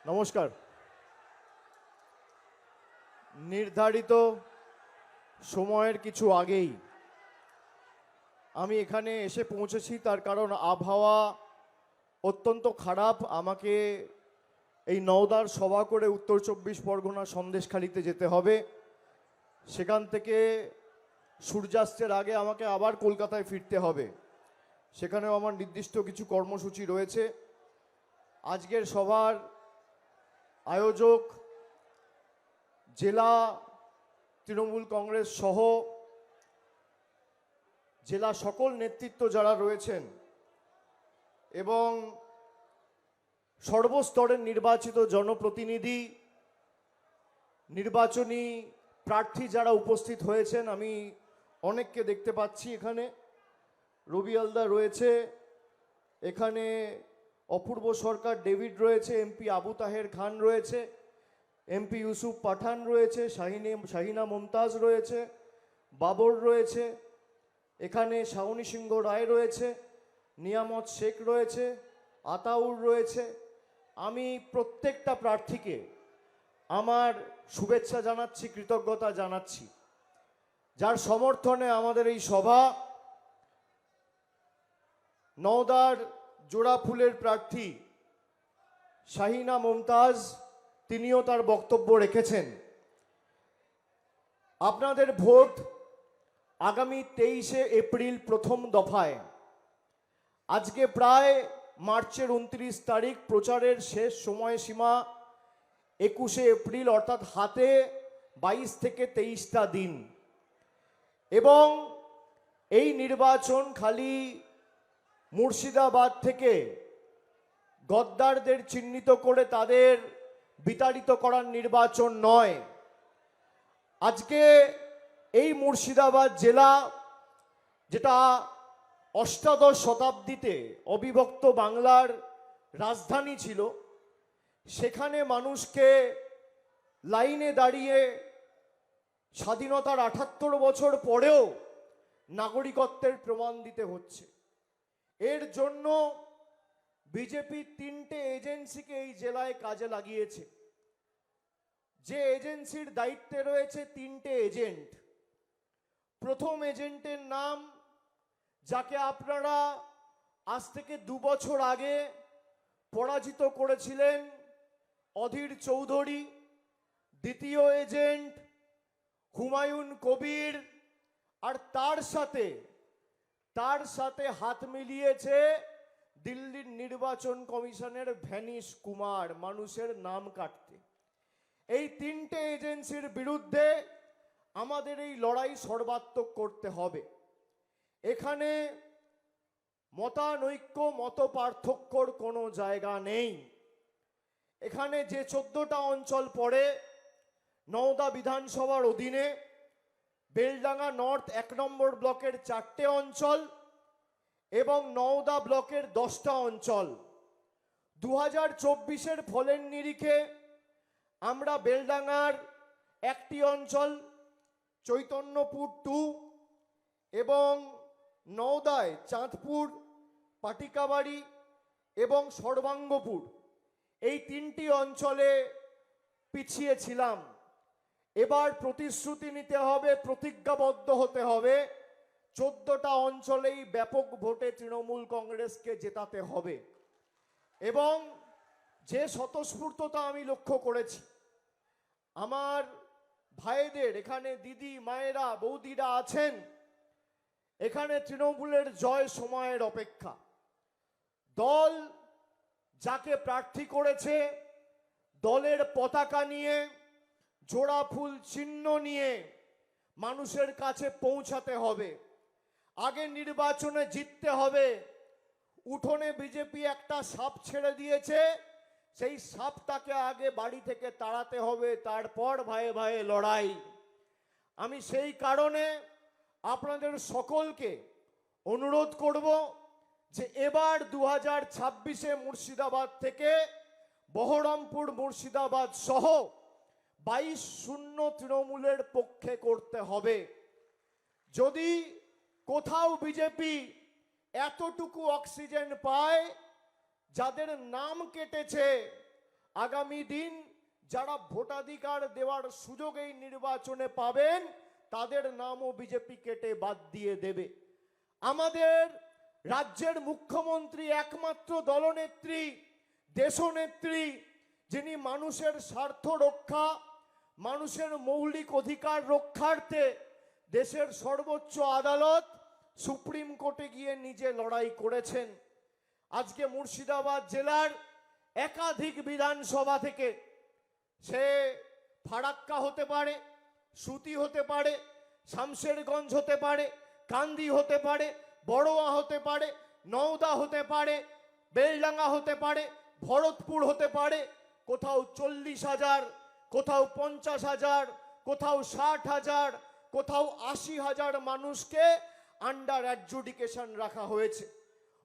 নমস্কার। নির্ধারিত সময়ের কিছু আগেই আমি এখানে এসে পৌঁছেছি, তার কারণ আবহাওয়া অত্যন্ত খারাপ। আমাকে এই নওদার সভা করে উত্তর 24 পরগনা সন্দেশখালিতে যেতে হবে। সেখান থেকে সূর্যাস্তের আগে আমাকে আবার কলকাতায় ফিরতে হবে। সেখানেও আমার নির্দিষ্ট কিছু কর্মসূচি রয়েছে। আজকের সভার আয়োজক জেলা তৃণমূল কংগ্রেস সহ জেলা সকল নেতৃত্ব যারা রয়েছেন এবং সর্বস্তরের নির্বাচিত জনপ্রতিনিধি, নির্বাচনী প্রার্থী যারা উপস্থিত হয়েছেন, আমি অনেককে দেখতে পাচ্ছি। এখানে রবি আলদা রয়েছে, এখানে অপূর্ব সরকার ডেভিড রয়েছে, এমপি আবু তাহের খান রয়েছে, এমপি ইউসুফ পাঠান রয়েছে, শাহিনা মুমতাজ রয়েছে, বাবর রয়েছে, এখানে শাওনী সিংহ রায় রয়েছে, নিয়ামত শেখ রয়েছে, আতাউর রয়েছে। আমি প্রত্যেকটা প্রার্থীকে আমার শুভেচ্ছা জানাচ্ছি, কৃতজ্ঞতা জানাচ্ছি, যার সমর্থনে আমাদের এই সভা। নওদার জোড়াফুলের প্রার্থী শাহিনা মুমতাজ, তিনিও তার বক্তব্য রেখেছেন। আপনাদের ভোট আগামী 23শে এপ্রিল প্রথম দফায়। আজকে প্রায় মার্চের 29 তারিখ, প্রচারের শেষ সময়সীমা 21শে এপ্রিল, অর্থাৎ হাতে 22 থেকে 23টা দিন। এবং এই নির্বাচন খালি মুর্শিদাবাদ থেকে গদ্দারদের চিহ্নিত করে তাদের বিতাড়িত করার নির্বাচন নয়। আজকে এই মুর্শিদাবাদ জেলা, যেটা অষ্টাদশ শতাব্দীতে অবিভক্ত বাংলার রাজধানী ছিল, সেখানে মানুষকে লাইনে দাঁড়িয়ে স্বাধীনতার 78 বছর পরেও নাগরিকত্বের প্রমাণ দিতে হচ্ছে। এর জন্য বিজেপি 3টে এজেন্সিকে এই জেলায় কাজে লাগিয়েছে। যে এজেন্সির দায়িত্বে রয়েছে 3টে এজেন্ট। প্রথম এজেন্টের নাম, যাকে আপনারা আজ থেকে 2 বছর আগে পরাজিত করেছিলেন, অধীর চৌধুরী। দ্বিতীয় এজেন্ট হুমায়ুন কবির, আর তার সাথে হাত মিলিয়েছে দিল্লির নির্বাচন কমিশনের ভ্যানিশ কুমার, মানুষের নাম কাটতে। এই 3টে এজেন্সির বিরুদ্ধে আমাদের এই লড়াই সর্বাত্মক করতে হবে। এখানে মতানৈক্য, মত পার্থক্যর কোনো জায়গা নেই। এখানে যে 14টা অঞ্চল পড়ে নওদা বিধানসভার অধীনে, বেলডাঙ্গা নর্থ 1 নম্বর ব্লকের 4টে অঞ্চল এবং নওদা ব্লকের 10টা অঞ্চল। 2024-এর ফলের নিরিখে আমরা বেলডাঙ্গার 1টি অঞ্চল, চৈতন্যপুর 2, এবং নওদায় চাঁদপুর, পাটিকাবাড়ি এবং সর্বাঙ্গপুর, এই 3টি অঞ্চলে পিছিয়ে ছিলাম। এবার প্রতিশ্রুতি নিতে হবে, প্রতিজ্ঞাবদ্ধ হতে হবে, 14টা অঞ্চলেই ব্যাপক ভোটে তৃণমূল কংগ্রেসকে জেতাতে হবে। এবং যে স্বতঃস্ফূর্ততা আমি লক্ষ্য করেছি আমার ভাইদের, এখানে দিদি, মায়েরা, বৌদিরা আছেন, এখানে তৃণমূলের জয় সময়ের অপেক্ষা। দল যাকে প্রার্থী করেছে, দলের পতাকা নিয়ে, জোড়া ফুল চিহ্ন নিয়ে মানুষের কাছে পৌঁছাতে হবে। আগে নির্বাচনে জিততে হবে। উঠোনে বিজেপি একটা সাপ ছেড়ে দিয়েছে, সেই সাপটাকে আগে বাড়ি থেকে তাড়াতে হবে, তারপর ভাইয়ে ভাইয়ে লড়াই। আমি সেই কারণে আপনাদের সকলকে অনুরোধ করব যে এবার 2026-এ মুর্শিদাবাদ থেকে বহরমপুর, মুর্শিদাবাদ সহ 22-0 তৃণমূলের পক্ষে করতে হবে। যদি কোথাও বিজেপি এতটুকু অক্সিজেন পায়, যাদের নাম কেটেছে আগামী দিন যারা ভোটাধিকার দেওয়ার সুযোগ এই নির্বাচনে পাবেন তাদের নামও বিজেপি কেটে বাদ দিয়ে দেবে। আমাদের রাজ্যের মুখ্যমন্ত্রী একমাত্র দলনেত্রী, দেশনেত্রী, যিনি মানুষের স্বার্থ রক্ষা, মানুষের মৌলিক অধিকার রক্ষার্থে দেশের সর্বোচ্চ আদালত সুপ্রিম কোর্টে গিয়ে নিজে লড়াই করেছেন। আজকে মুর্শিদাবাদ জেলার একাধিক বিধানসভা থেকে, সে ফারাক্কা হতে পারে, সুতি হতে পারে, শামশেরগঞ্জ হতে পারে, কান্দি হতে পারে, বড়োয়া হতে পারে, নওদা হতে পারে, বেলডাঙ্গা হতে পারে, ভরতপুর হতে পারে, কোথাও 40,000, কোথাও 50,000, কোথাও 60,000, কোথাও 80,000 মানুষকে আন্ডার অ্যাডজুডিকেশন রাখা হয়েছে।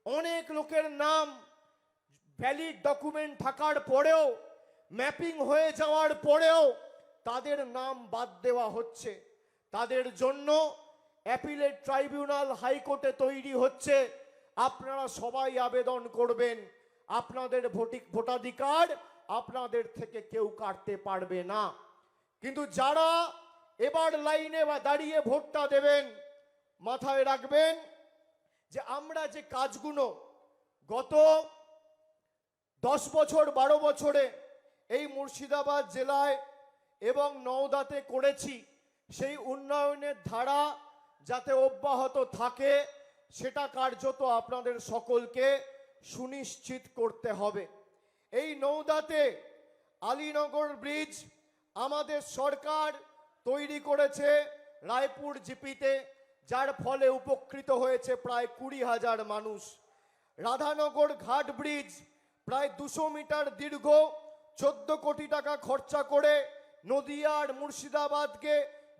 অনেক লোকের নাম ভ্যালিড ডকুমেন্ট থাকার পরেও, ম্যাপিং হয়ে যাওয়ার পরেও তাদের নাম বাদ দেওয়া হচ্ছে। তাদের জন্য অ্যাপিলেট ট্রাইব্যুনাল হাইকোর্টে তৈরি হচ্ছে। আপনারা সবাই আবেদন করবেন, আপনাদের ভোটাধিকার আপনাদের থেকে কেউ কাটতে পারবে না। কিন্তু যারা এবার লাইনে বা দাঁড়িয়ে ভোটটা দেবেন, মাথায় রাখবেন যে আমরা যে কাজগুলো গত 10 বছর 12 বছরে এই মুর্শিদাবাদ জেলায় এবং নওদাতে করেছি, সেই উন্নয়নের ধারা যাতে অব্যাহত থাকে সেটা কার্যত আপনাদের সকলকে সুনিশ্চিত করতে হবে। এই নওদাতে আলীনগর ব্রিজ আমাদের সরকার তৈরি করেছে রায়পুর জিপিতে, যার ফলে উপকৃত হয়েছে প্রায় 20,000 মানুষ। রাধানগর ঘাট ব্রিজ প্রায় 200 মিটার দীর্ঘ, 14 কোটি টাকা খরচা করে নদিয়া আর মুর্শিদাবাদকে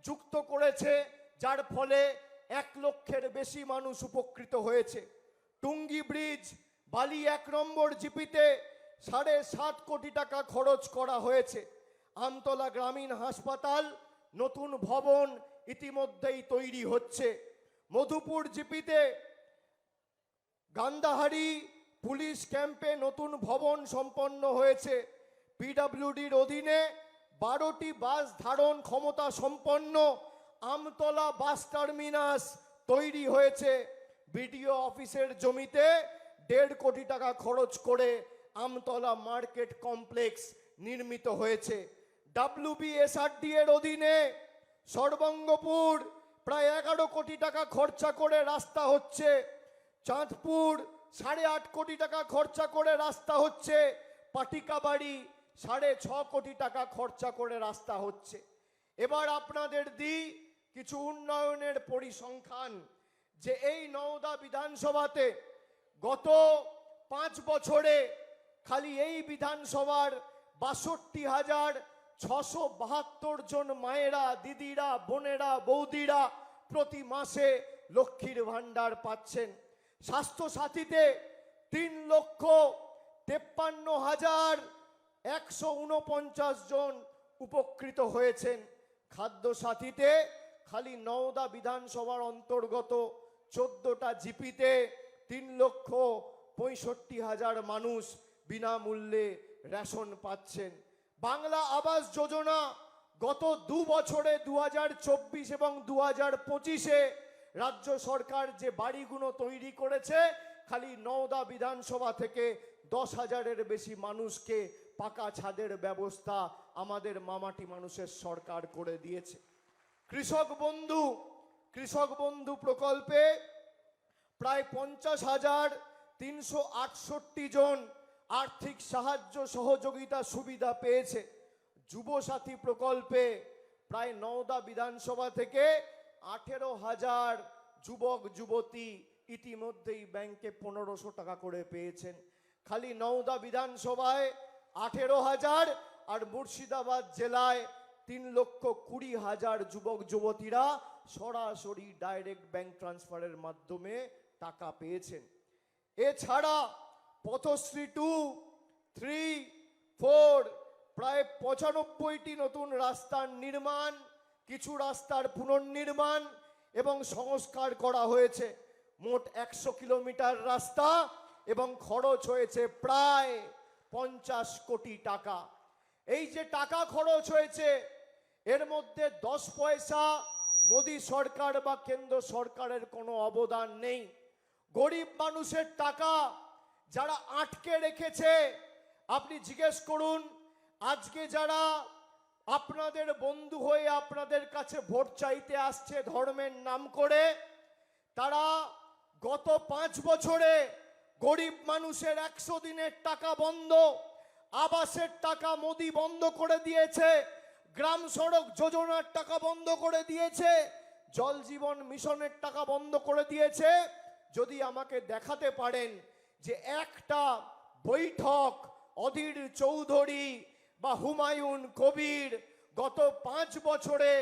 যুক্ত করেছে, যার ফলে 1 লক্ষের বেশি মানুষ উপকৃত হয়েছে। টুঙ্গি ব্রিজ বালি 1 নম্বর জিপিতে 7.5 কোটি টাকা খরচ করা হয়েছে। আমতলা গ্রামীণ হাসপাতাল নতুন ভবন ইতিমধ্যেই তৈরি হচ্ছে। মধুপুর জিপিতে গান্ধাহারি পুলিশ ক্যাম্পে নতুন ভবন সম্পন্ন হয়েছে। পিডব্লিউডির অধীনে 12টি বাস ধারণ ক্ষমতা সম্পন্ন আমতলা বাস টার্মিনাস তৈরি হয়েছে। বিডিও অফিসের জমিতে 1.5 কোটি টাকা খরচ করে আমতলা মার্কেট কমপ্লেক্স নির্মিত হয়েছে। WBSRD এর অধীনে সর্বঙ্গপুর প্রায় 11 কোটি টাকা খরচা করে রাস্তা হচ্ছে। চাঁদপুর 8.5 কোটি টাকা খরচা করে রাস্তা হচ্ছে। পাটিকাবাড়ি 6.5 কোটি টাকা খরচা করে রাস্তা হচ্ছে। এবার আপনাদের কিছু উন্নয়নের পরিসংখ্যান, যে এই নওদা বিধানসভাতে গত 5 বছরে খালি এই বিধানসভার 62,672 জন মায়েরা, দিদিরা, বোনেরা, বৌদিরা প্রতি মাসে লক্ষ্মীর ভান্ডার পাচ্ছেন। স্বাস্থ্য সাথীতে 3,53,149 জন উপকৃত হয়েছেন। খাদ্য সাথীতে খালি নওদা বিধানসভার অন্তর্গত 14টা জিপিতে 3,65,000 মানুষ বিনামূল্যে রেশন পাচ্ছেন। বাংলা আবাস যোজনা গত 2 বছরে 2024 এবং 2025-এ রাজ্য সরকার যে বাড়িগুলো তৈরি করেছে, খালি নওদা বিধানসভা থেকে 10,000-এর বেশি মানুষকে পাকা ছাদের ব্যবস্থা আমাদের মামাটি মানুষের সরকার করে দিয়েছে। কৃষক বন্ধু প্রকল্পে প্রায় 50,368 জন আর্থিক সাহায্য সহযোগিতা সুবিধা পেয়েছে। যুবসাথী প্রকল্পে প্রায় নওদা বিধানসভা থেকে 18,000 যুবক যুবতী ইতিমধ্যেই ব্যাংকে 1500 টাকা করে পেয়েছেন। খালি নওদা বিধানসভায় 18,000 আর মুর্শিদাবাদ জেলায় 3,20,000 যুবক যুবতীরা সরাসরি ডাইরেক্ট ব্যাংক ট্রান্সফারের মাধ্যমে টাকা পেয়েছেন। এছাড়া পথশ্রী 2, 3, 4 প্রায় 95টি নতুন রাস্তার নির্মাণ, কিছু রাস্তার পুনর্নির্মাণ এবং সংস্কার করা হয়েছে। মোট 100 কিলোমিটার রাস্তা এবং খরচ হয়েছে প্রায় 50 কোটি টাকা। এই যে টাকা খরচ হয়েছে এর মধ্যে 10 পয়সা মোদী সরকার বা কেন্দ্র সরকারের কোনো অবদান নেই। গরিব মানুষের টাকা যারা আটকে রেখেছে, আপনি জিজ্ঞেস করুন আজকে যারা আপনাদের বন্ধু হয়ে আপনাদের কাছে ভোট চাইতে আসছে ধর্মের নাম করে, তারা গত 5 বছরে গরিব মানুষের 100 দিনের টাকা বন্ধ, আবাসের টাকা মোদি বন্ধ করে দিয়েছে, গ্রাম সড়ক যোজনার টাকা বন্ধ করে দিয়েছে, জল জীবন মিশনের টাকা বন্ধ করে দিয়েছে। যদি আমাকে দেখাতে পারেন যে একটা বৈঠক অধীর চৌধুরী বা হুমায়ুন কবির গত 5 বছরে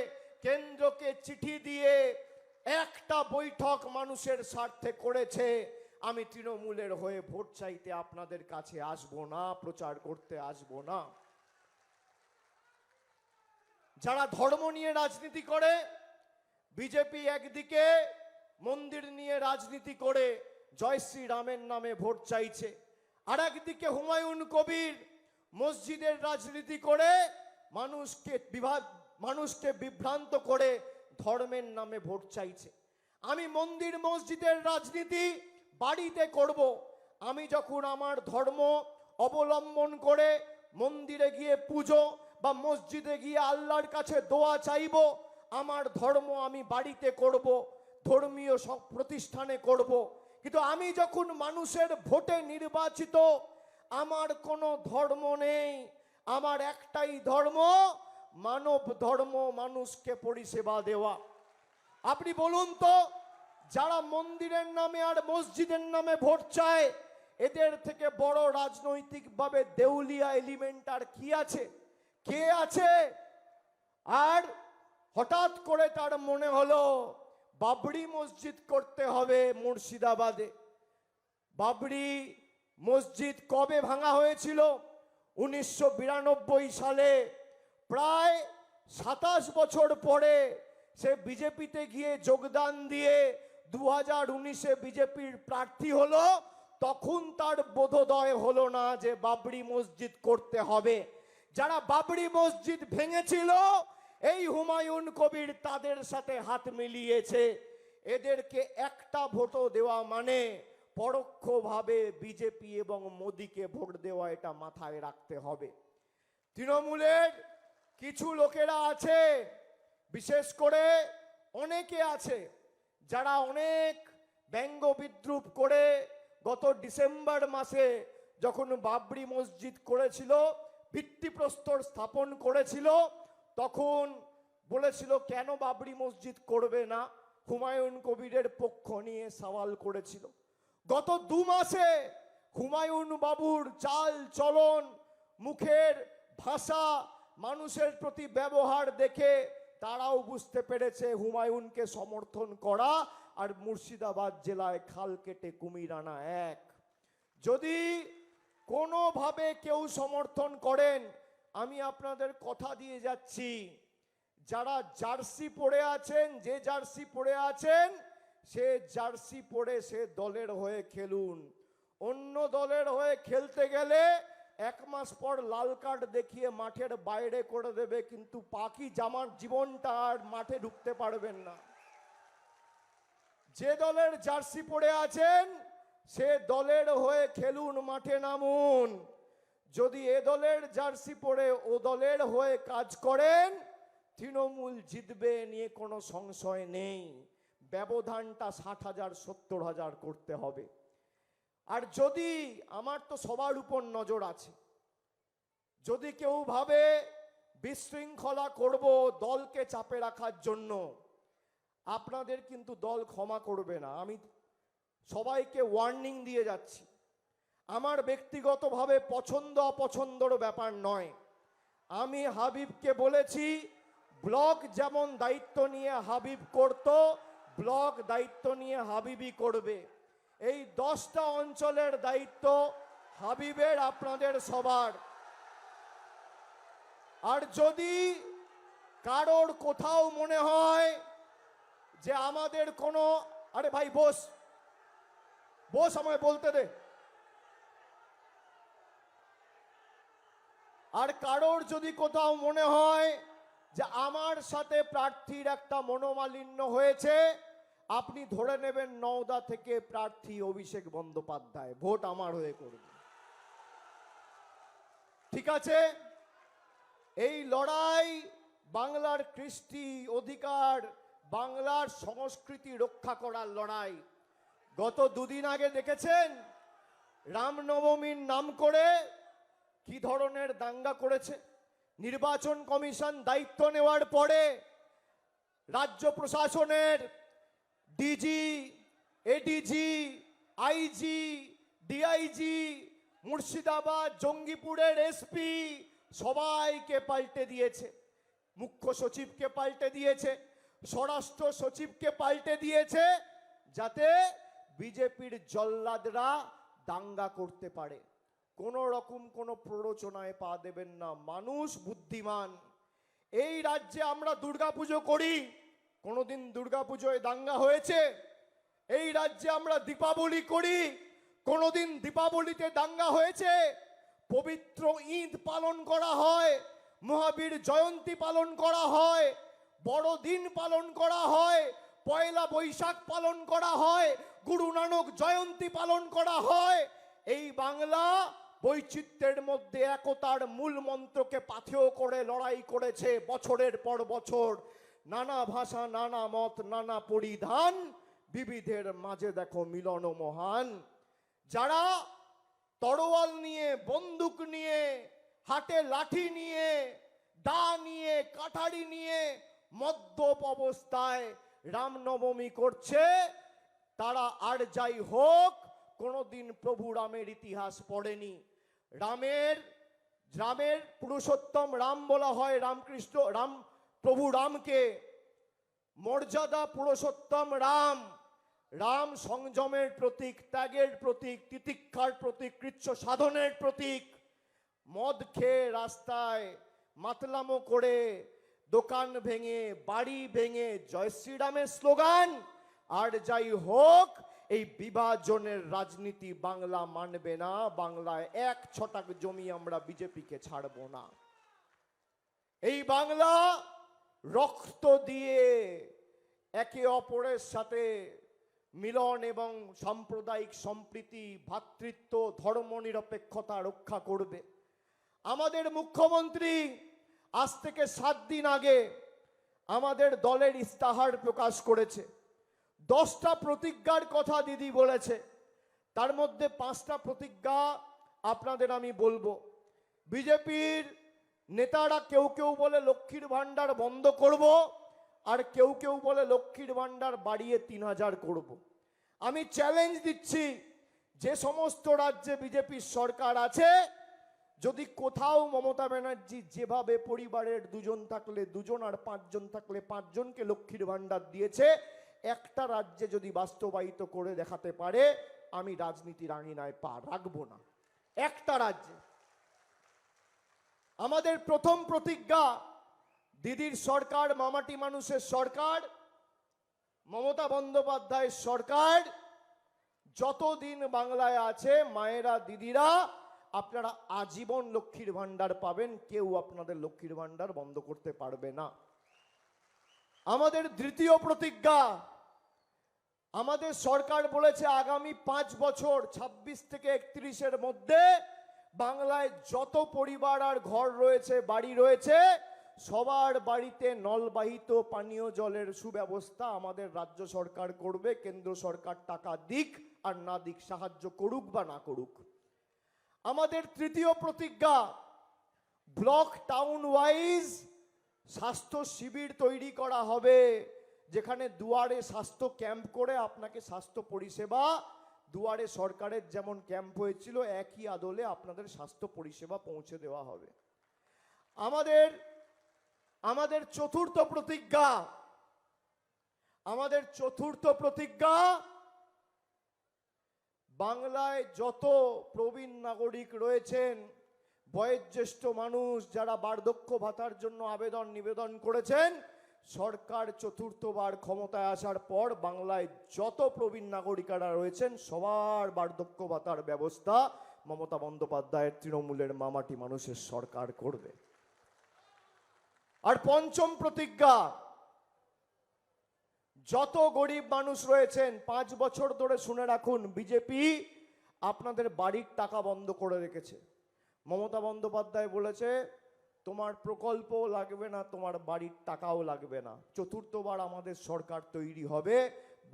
কেন্দ্রকে চিঠি দিয়ে একটা বৈঠক মানুষের স্বার্থে করেছে, আমি তৃণমূলের হয়ে ভোট চাইতে আপনাদের কাছে আসবো না, প্রচার করতে আসবো না। যারা ধর্ম নিয়ে রাজনীতি করে, বিজেপি একদিকে মন্দির নিয়ে রাজনীতি করে জয় শ্রী রামের নামে ভোট চাইছে, আর একদিকে হুমায়ুন কবির মসজিদের রাজনীতি করে মানুষকে বিভ্রান্ত করে ধর্মের নামে ভোট চাইছে। আমি মন্দির মসজিদের রাজনীতি বাড়িতে করব। আমি যখন আমার ধর্ম অবলম্বন করে মন্দিরে গিয়ে পুজো বা মসজিদে গিয়ে আল্লাহর কাছে দোয়া চাইব, আমার ধর্ম আমি বাড়িতে করব, ধর্মীয় সব প্রতিষ্ঠানে করব। কিন্তু আমি যখন মানুষের ভোটে নির্বাচিত, আমার কোনো ধর্ম নেই, আমার একটাই ধর্ম, মানব ধর্ম, মানুষকে পরিষেবা দেওয়া। আপনি বলুন তো, যারা মন্দিরের নামে আর মসজিদের নামে ভোট চায়, এদের থেকে বড় রাজনৈতিকভাবে দেউলিয়া এলিমেন্ট আর কি আছে? কে আছে? আর হঠাৎ করে তার মনে হলো বাবরি মসজিদ করতে হবে মুর্শিদাবাদে। বাবরি মসজিদ কবে ভাঙা হয়েছিল? 1992 সালে। প্রায় 27 বছর পরে সে বিজেপিতে গিয়ে যোগদান দিয়ে 2019-এ বিজেপির প্রার্থী হলো, তখন তার বোধোদয় হলো না যে বাবরি মসজিদ করতে হবে। যারা বাবরি মসজিদ ভেঙেছিল, এই হুমায়ুন কবির তাদের সাথে হাত মিলিয়েছে। এদেরকে একটা ভোটও দেওয়া মানে পরোক্ষভাবে বিজেপি এবং মোদিকে ভোট দেওয়া, এটা মাথায় রাখতে হবে। তৃণমূলের কিছু লোকেরা আছে, বিশেষ করে অনেকে আছে যারা অনেক ব্যঙ্গ বিদ্রুপ করে গত ডিসেম্বর মাসে যখন বাবরি মসজিদ করেছিল, ভিত্তিপ্রস্তর স্থাপন করেছিল, তখন বলেছিল কেন বাবরি মসজিদ করবে না, হুমায়ুন কবিরের পক্ষ নিয়ে সওয়াল করেছিল। গত 2 মাসে হুমায়ুন বাবুর চাল চলন, মুখের ভাষা, মানুষের প্রতি ব্যবহার দেখে তারাও বুঝতে পেরেছে হুমায়ুনকে সমর্থন করা আর মুর্শিদাবাদ জেলায় খাল কেটে কুমির আনা এক। যদি কোনোভাবে কেউ সমর্থন করেন, আমি আপনাদের কথা দিয়ে যাচ্ছি, যারা জার্সি পরে আছেন, যে জার্সি পরে আছেন, সে জার্সি পরে সে দলের হয়ে খেলুন। অন্য দলের হয়ে খেলতে গেলে 1 মাস পর লাল কার্ড দেখিয়ে মাঠের বাইরে করে দেবে, কিন্তু বাকি জামার জীবনটা আর মাঠে ঢুকতে পারবেন না। যে দলের জার্সি পরে আছেন সে দলের হয়ে খেলুন, মাঠে নামুন। যদি এ দলের জার্সি পরে ও দলের হয়ে কাজ করেন, তৃণমূল জিতবে নিয়ে কোনো সংশয় নেই। ব্যবধানটা 60,000 70,000 করতে হবে। আর যদি, আমার তো সবার উপর নজর আছে, যদি কেউ ভাবে বিশৃঙ্খলা করব দলকে চাপে রাখার জন্য, আপনাদের কিন্তু দল ক্ষমা করবে না। আমি সবাইকে ওয়ার্নিং দিয়ে যাচ্ছি, আমার ব্যক্তিগতভাবে পছন্দ অপছন্দর ব্যাপার নয়। আমি হাবিবকে বলেছি, ব্লক যেমন দায়িত্ব নিয়ে হাবিব করত, ব্লক দায়িত্ব নিয়ে হাবিবই করবে। এই 10টা অঞ্চলের দায়িত্ব হাবিবের, আপনাদের সবার। আর যদি কারোর কোথাও মনে হয় যে আমাদের কোনো, আরে ভাই বস, আমায় বলতে দে। আর কারোর যদি কোথাও মনে হয় যে আমার সাথে প্রার্থীর একটা মনোমালিন্য হয়েছে, আপনি ধরে নেবেন নওদা থেকে প্রার্থী অভিষেক বন্দ্যোপাধ্যায় ভোট আমার হয়ে করবে। ঠিক আছে, এই লড়াই বাংলার কৃষ্টি অধিকার, বাংলার সংস্কৃতি রক্ষা করার লড়াই। গত দুদিন আগে দেখেছেন রামনবমীর নাম করে কি ধরনের দাঙ্গা করেছে। নির্বাচন কমিশন দায়িত্ব নেওয়ার পরে রাজ্য প্রশাসনের DG, ADG, IG, DIG, Murshidabad জঙ্গিপুরের এসপি সবাইকে পাল্টে দিয়েছে, মুখ্য সচিবকে পাল্টে দিয়েছে, স্বরাষ্ট্র সচিবকে পাল্টে দিয়েছে, যাতে বিজেপির জল্লাদরা দাঙ্গা করতে পারে। কোনো রকম কোনো প্ররোচনায় পা দেবেন না, মানুষ বুদ্ধিমান। এই রাজ্যে আমরা দুর্গাপুজো করি, কোনোদিন দুর্গাপুজোয় দাঙ্গা হয়েছে? এই রাজ্যে আমরা দীপাবলি করি, কোনোদিন দীপাবলিতে দাঙ্গা হয়েছে? পবিত্র ঈদ পালন করা হয়, মহাবীর জয়ন্তী পালন করা হয়, বড়দিন পালন করা হয়, পয়লা বৈশাখ পালন করা হয়, গুরু নানক জয়ন্তী পালন করা হয়। এই বাংলা বৈচিত্র্যের মধ্যে একতার মূল মন্ত্রকে পাথেয় করে লড়াই করেছে বছরের পর বছর। নানা ভাষা, নানা মত, নানা পরিধান, বিবিধের মাঝে দেখো মিলন মহান। যারা তরোয়াল নিয়ে, বন্দুক নিয়ে, হাতে লাঠি নিয়ে, দা নিয়ে, কাঠারি নিয়ে মদ্যপ অবস্থায় রামনবমী করছে, তারা আর যাই হোক কোনোদিন প্রভু রামের ইতিহাস পড়েনি। রামের পুরুষোত্তম রাম বলা হয়, রামকৃষ্ণ রাম, প্রভু রামকে মর্যাদা পুরুষোত্তম রাম। রাম সংযমের প্রতীক, ত্যাগের প্রতীক, তিতিক্ষার প্রতীক, কৃচ্ছ সাধনের প্রতীক। মদ খেয়ে রাস্তায় মাতলামো করে, দোকান ভেঙে, বাড়ি ভেঙে জয় শ্রীরামের স্লোগান। আর যাই হোক এই বিভাজনের রাজনীতি বাংলা মানবে না। বাংলায় এক ছটাক জমি আমরা বিজেপিকে ছাড়বো না। এই বাংলা রক্ত দিয়ে একে অপরের সাথে মিলন এবং সাম্প্রদায়িক সম্প্রীতি, ভ্রাতৃত্ব, ধর্মনিরপেক্ষতা রক্ষা করবে। আমাদের মুখ্যমন্ত্রী আজ থেকে 7 দিন আগে আমাদের দলের ইস্তাহার প্রকাশ করেছে। 10টা প্রতিজ্ঞার কথা দিদি বলেছে, তার মধ্যে 5টা প্রতিজ্ঞা আপনাদের আমি বলবো। বিজেপির নেতারা কেউ কেউ বলে লক্ষ্মীর ভান্ডার বন্ধ করব, আর কেউ কেউ বলে লক্ষ্মীর ভান্ডার বাড়িয়ে 3000 করব। আমি চ্যালেঞ্জ দিচ্ছি, যে সমস্ত রাজ্যে বিজেপির সরকার আছে, যদি কোথাও মমতা ব্যানার্জি যেভাবে পরিবারের 2 জন থাকলে 2 জন আর 5 জন থাকলে 5 জনকে লক্ষ্মীর ভান্ডার দিয়েছে, একটা রাজ্যে যদি বাস্তবায়িত করে দেখাতে পারে, আমি রাজনীতির আঙিনায় পা রাখবো না। একটা রাজ্যে। আমাদের প্রথম প্রতিজ্ঞা, দিদির সরকার, মামাটি মানুষের সরকার, মমতা বন্দ্যোপাধ্যায়ের সরকার যতদিন বাংলায় আছে, মায়েরা, দিদিরা আপনারা আজীবন লক্ষ্মীর ভান্ডার পাবেন, কেউ আপনাদের লক্ষ্মীর ভান্ডার বন্ধ করতে পারবে না। আমাদের দ্বিতীয় প্রতিজ্ঞা, আমাদের সরকার বলেছে আগামী 5 বছর 26 থেকে 31-এর মধ্যে বাংলায় যত পরিবার আর ঘর রয়েছে, বাড়ি রয়েছে, সবার বাড়িতে নলবাহিত পানীয় জলের সুব্যবস্থা আমাদের রাজ্য সরকার করবে। কেন্দ্র সরকার টাকা দিক আর না দিক, সাহায্য করুক বা না করুক। আমাদের তৃতীয় প্রতিজ্ঞা, ব্লক টাউন ওয়াইজ স্বাস্থ্য শিবির তৈরি করা হবে, যেখানে দুয়ারে স্বাস্থ্য ক্যাম্প করে আপনাকে স্বাস্থ্য পরিষেবা, দুয়ারে সরকারের যেমন ক্যাম্প হয়েছিল একই আদলে আপনাদের স্বাস্থ্য পরিষেবা পৌঁছে দেওয়া হবে। আমাদের চতুর্থ প্রতিজ্ঞা, বাংলায় যত প্রবীণ নাগরিক রয়েছেন, বয়োজ্যেষ্ঠ মানুষ যারা বার্ধক্য ভাতার জন্য নিবেদন করেছেন, সরকার চতুর্থবার ক্ষমতায় আসার পর বাংলায় যত প্রবীণ নাগরিকরা রয়েছেন সবার বার্ধক্য ভাতার ব্যবস্থা মমতা বন্দ্যোপাধ্যায়ের তৃণমূলের মামাটি মানুষের সরকার করবে। আর পঞ্চম প্রতিজ্ঞা, যত গরিব মানুষ রয়েছেন 5 বছর ধরে শুনে রাখুন, বিজেপি আপনাদের বাড়ির টাকা বন্ধ করে রেখেছে। মমতা বন্দ্যোপাধ্যায় বলেছে তোমার প্রকল্প লাগবে না, তোমার বাড়ির টাকাও লাগবে না। চতুর্থবার আমাদের সরকার তৈরি হবে।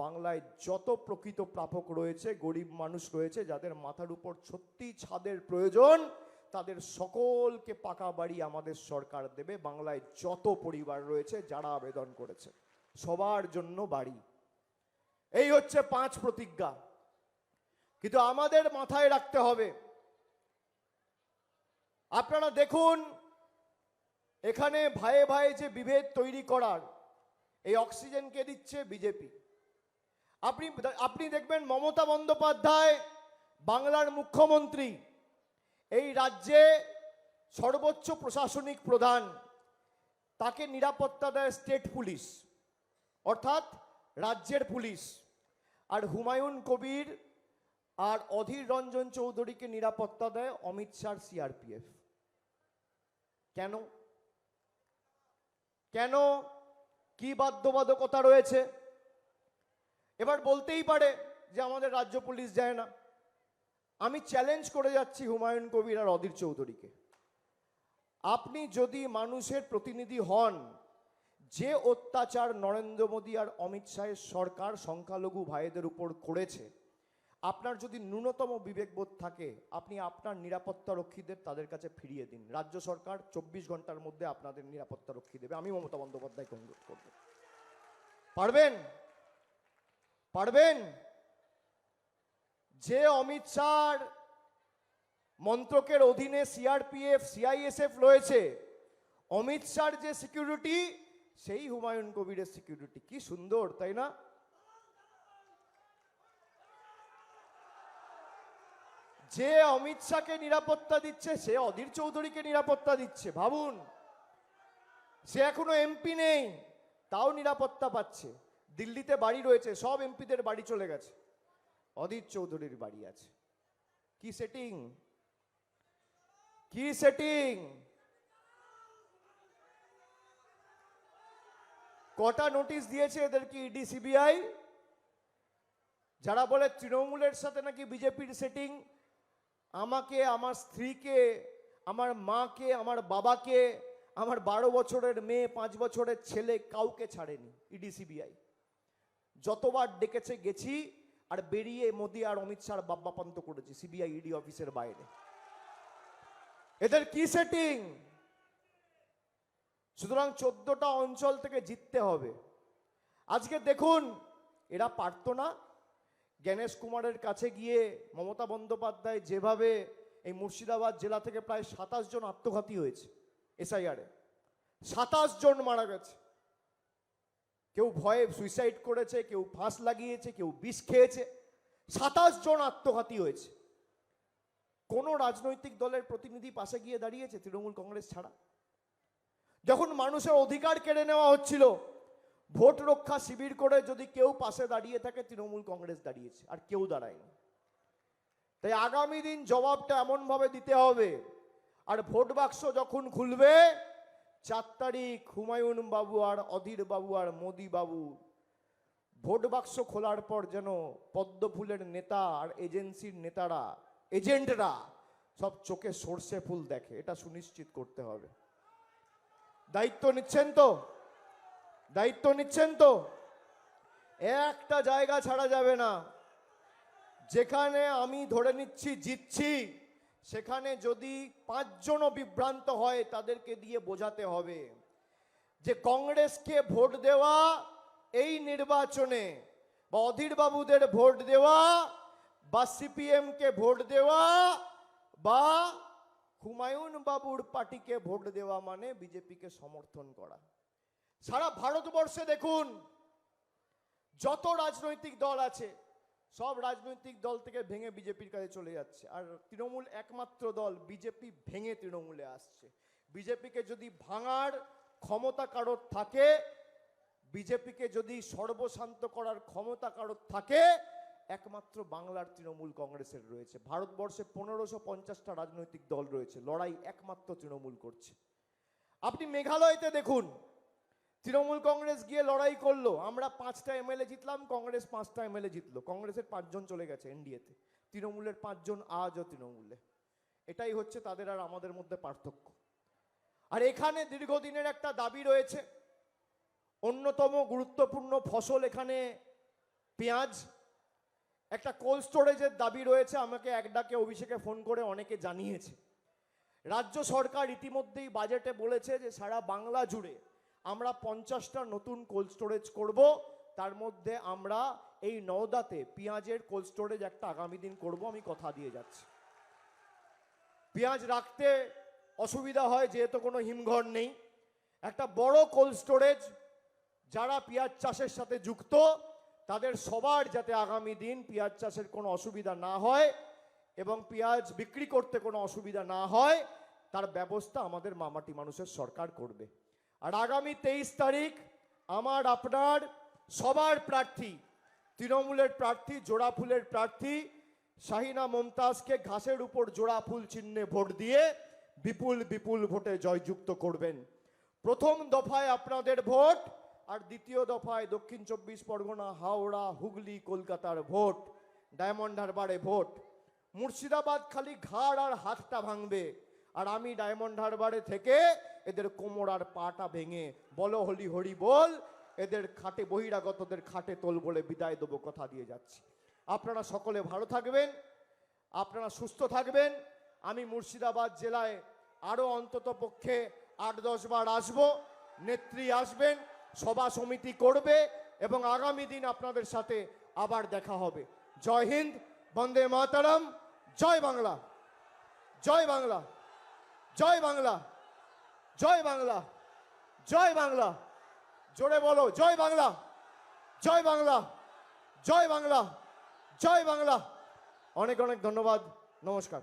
বাংলায় যত প্রকৃত প্রাপক রয়েছে, গরিব মানুষ রয়েছে, যাদের মাথার উপর সত্যি ছাদের প্রয়োজন, তাদের সকলকে পাকা বাড়ি আমাদের সরকার দেবে। বাংলায় যত পরিবার রয়েছে যারা আবেদন করেছে সবার জন্য বাড়ি। এই হচ্ছে 5 প্রতিজ্ঞা। কিন্তু আমাদের মাথায় রাখতে হবে, আপনারা দেখুন এখানে ভাইয়ে ভাইয়ে যে বিভেদ তৈরি করার, এই অক্সিজেন কে দিচ্ছে? বিজেপি। আপনি দেখবেন মমতা বন্দ্যোপাধ্যায় বাংলার মুখ্যমন্ত্রী, এই রাজ্যে সর্বোচ্চ প্রশাসনিক প্রধান, তাকে নিরাপত্তা দেয় স্টেট পুলিশ, অর্থাৎ রাজ্যের পুলিশ। আর হুমায়ুন কবির আর অধীর রঞ্জন চৌধুরীকে নিরাপত্তা দেয় অমিত শাহ সিআরপিএফ। কেন? কেন? কি বাধ্যবাধকতা রয়েছে? এবার বলতেই পারে যে আমাদের রাজ্য পুলিশ যায় না। আমি চ্যালেঞ্জ করে যাচ্ছি হুমায়ুন কবির আর অধীর চৌধুরীকে, আপনি যদি মানুষের প্রতিনিধি হন, যে অত্যাচার নরেন্দ্র মোদী আর অমিত শাহের সরকার সংখ্যালঘু ভাইদের উপর করেছে, আপনার যদি ন্যূনতম বিবেকবোধ থাকে, আপনি আপনার নিরাপত্তা রক্ষীদের তাদের কাছে ফিরিয়ে দিন। রাজ্য সরকার 24 ঘন্টার মধ্যে আপনাদের নিরাপত্তা রক্ষী দেবে। আমি মমতা বন্দ্যোপাধ্যায়কে অনুরোধ করব, পারবেন? পারবেন? যে অমিত শাহর মন্ত্রকের অধীনে সিআরপিএফ সিআইএসএফ রয়েছে, অমিত শাহর যে সিকিউরিটি, সেই হুমায়ুন কবিরের সিকিউরিটি। কি সুন্দর, তাই না? যে অমিত শাহকে নিরাপত্তা দিচ্ছে, সে অধীর চৌধুরীকে নিরাপত্তা দিচ্ছে। ভাবুন, সে এখনো এমপি নেই, তাও নিরাপত্তা পাচ্ছে। দিল্লিতে বাড়ি রয়েছে, সব এমপিদের বাড়ি চলে গেছে, অধীর চৌধুরীর বাড়ি আছে। কি সেটিং! কি সেটিং! কটা নোটিশ দিয়েছে এদেরকে ইডি সিবিআই? যারা বলে তৃণমূলের সাথে নাকি বিজেপির সেটিং, আমাকে, আমার স্ত্রীকে, আমার মাকে, আমার বাবাকে, আমার 12 বছরের মেয়ে, 5 বছরের ছেলে, কাউকে ছাড়েনি ইডি সিবিআই। যতবার ডেকেছে গেছি, আর বেরিয়ে মোদি আর অমিত শাহ বাপ্পাপান্ত করেছি সিবিআই ইডি অফিসের বাইরে। এদের কি সেটিং? সুতরাং 14টা অঞ্চল থেকে জিততে হবে। আজকে দেখুন, এরা পারতো না। গণেশ কুমারের কাছে গিয়ে মমতা বন্দ্যোপাধ্যায় যেভাবে, এই মুর্শিদাবাদ জেলা থেকে প্রায় 27 জন আত্মঘাতী হয়েছে এসআইআরে, 27 জন মারা গেছে। কেউ ভয়ে সুইসাইড করেছে, কেউ ফাঁস লাগিয়েছে, কেউ বিষ খেয়েছে। 27 জন আত্মঘাতী হয়েছে। কোন রাজনৈতিক দলের প্রতিনিধি পাশে গিয়ে দাঁড়িয়েছে তৃণমূল কংগ্রেস ছাড়া? যখন মানুষের অধিকার কেড়ে নেওয়া হচ্ছিল, ভোট রক্ষা শিবির করে যদি কেউ পাশে দাঁড়িয়ে থাকে, তৃণমূল কংগ্রেস দাঁড়িয়েছে, আর কেউ দাঁড়ায়নি। তাই আগামী দিন জবাবটা এমন ভাবে দিতে হবে। আর ভোট বাক্স যখন খুলবে 4 তারিখ, হুমায়ুন বাবু আর অধীর বাবু আর মোদি বাবু ভোট বাক্স খোলার পর যেন পদ্ম ফুলের নেতা আর এজেন্সির নেতারা, এজেন্টরা সব চোখে সর্ষে ফুল দেখে, এটা সুনিশ্চিত করতে হবে। দায়িত্ব নিচ্ছেন তো? দায়িত্ব নিচ্ছেন তো? একটা জায়গা ছাড়া যাবে না। যেখানে আমি ধরে নিচ্ছি জিতছি, সেখানে যদি 5 জনও বিভ্রান্ত হয়, তাদেরকে দিয়ে বোঝাতে হবে যে কংগ্রেসকে ভোট দেওয়া এই নির্বাচনে, বা অধীর বাবুদের ভোট দেওয়া, বা সিপিএম কে ভোট দেওয়া, বা হুমায়ুন বাবুর পার্টিকে ভোট দেওয়া মানে বিজেপিকে সমর্থন করা। সারা ভারতবর্ষে দেখুন, যত রাজনৈতিক দল আছে, সব রাজনৈতিক দল থেকে ভেঙে বিজেপির কাছে চলে যাচ্ছে। আর তৃণমূল একমাত্র দল, বিজেপি ভেঙে তৃণমূলে আসছে। বিজেপিকে যদি ভাঙার ক্ষমতা কারোর থাকে, বিজেপিকে যদি সর্বশান্ত করার ক্ষমতা কারোর থাকে, একমাত্র বাংলার তৃণমূল কংগ্রেসের রয়েছে। ভারতবর্ষে 1550টা রাজনৈতিক দল রয়েছে, লড়াই একমাত্র তৃণমূল করছে। আপনি মেঘালয়তে দেখুন, তৃণমূল কংগ্রেস গিয়ে লড়াই করলো, আমরা 5টা এমএলএ জিতলাম, কংগ্রেস 5টা এমএলএ জিতলো, কংগ্রেসের 5 জন চলে গেছে এনডিএতে, তৃণমূলের 5 জন আজও তৃণমূলে। এটাই হচ্ছে তাদের আর আমাদের মধ্যে পার্থক্য। আর এখানে দীর্ঘদিনের একটা দাবি রয়েছে, অন্যতম গুরুত্বপূর্ণ ফসল এখানে পেঁয়াজ, একটা কোল্ড স্টোরেজের দাবি রয়েছে। আমাকে এক ডাকে অভিষেকে ফোন করে অনেকে জানিয়েছে, রাজ্য সরকার ইতিমধ্যেই বাজেটে বলেছে যে সারা বাংলা জুড়ে আমরা 50টা নতুন কোল্ড স্টোরেজ করব, তার মধ্যে আমরা এই নওদাতে পেঁয়াজের কোল্ড স্টোরেজ একটা আগামী দিন করব, আমি কথা দিয়ে যাচ্ছি। পেঁয়াজ রাখতে অসুবিধা হয় যেহেতু কোনো হিমঘর নেই, একটা বড় কোল্ড স্টোরেজ, যারা পেঁয়াজ চাষের সাথে যুক্ত তাদের সবার যাতে আগামী দিন পেঁয়াজ চাষের কোনো অসুবিধা না হয় এবং পেঁয়াজ বিক্রি করতে কোনো অসুবিধা না হয়, তার ব্যবস্থা আমাদের মামাটি মানুষের সরকার করবে। আর আগামী 23 তারিখ আমার আপনার সবার প্রার্থী, তৃণমূলের প্রার্থী, জোড়া ফুলের প্রার্থী শাহিনা মমতাজকে ঘাসের উপর জোড়া ফুল চিহ্নে ভোট দিয়ে বিপুল বিপুল ভোটে জয়যুক্ত করবেন। প্রথম দফায় আপনাদের ভোট, আর দ্বিতীয় দফায় দক্ষিণ 24 পরগনা, হাওড়া, হুগলি, কলকাতার ভোট, ডায়মন্ড হারবারে ভোট। মুর্শিদাবাদ খালি ঘাড় আর হাতটা ভাঙবে, আর আমি ডায়মন্ড হারবারে থেকে এদের কোমর আর পাটা ভেঙে বলো হলি হরি বল, এদের খাটে বহিরাগতদের খাটে তোল বলে বিদায় দেবো, কথা দিয়ে যাচ্ছি। আপনারা সকলে ভালো থাকবেন, আপনারা সুস্থ থাকবেন। আমি মুর্শিদাবাদ জেলায় আরো অন্তত পক্ষে 8-10 বার আসবো, নেত্রী আসবেন, সভা সমিতি করবে এবং আগামী দিন আপনাদের সাথে আবার দেখা হবে। জয় হিন্দ, বন্দে মাতরম, জয় বাংলা, জয় বাংলা, জয় বাংলা, জয় বাংলা, জয় বাংলা। জোরে বলো জয় বাংলা, জয় বাংলা, জয় বাংলা, জয় বাংলা। অনেক অনেক ধন্যবাদ, নমস্কার।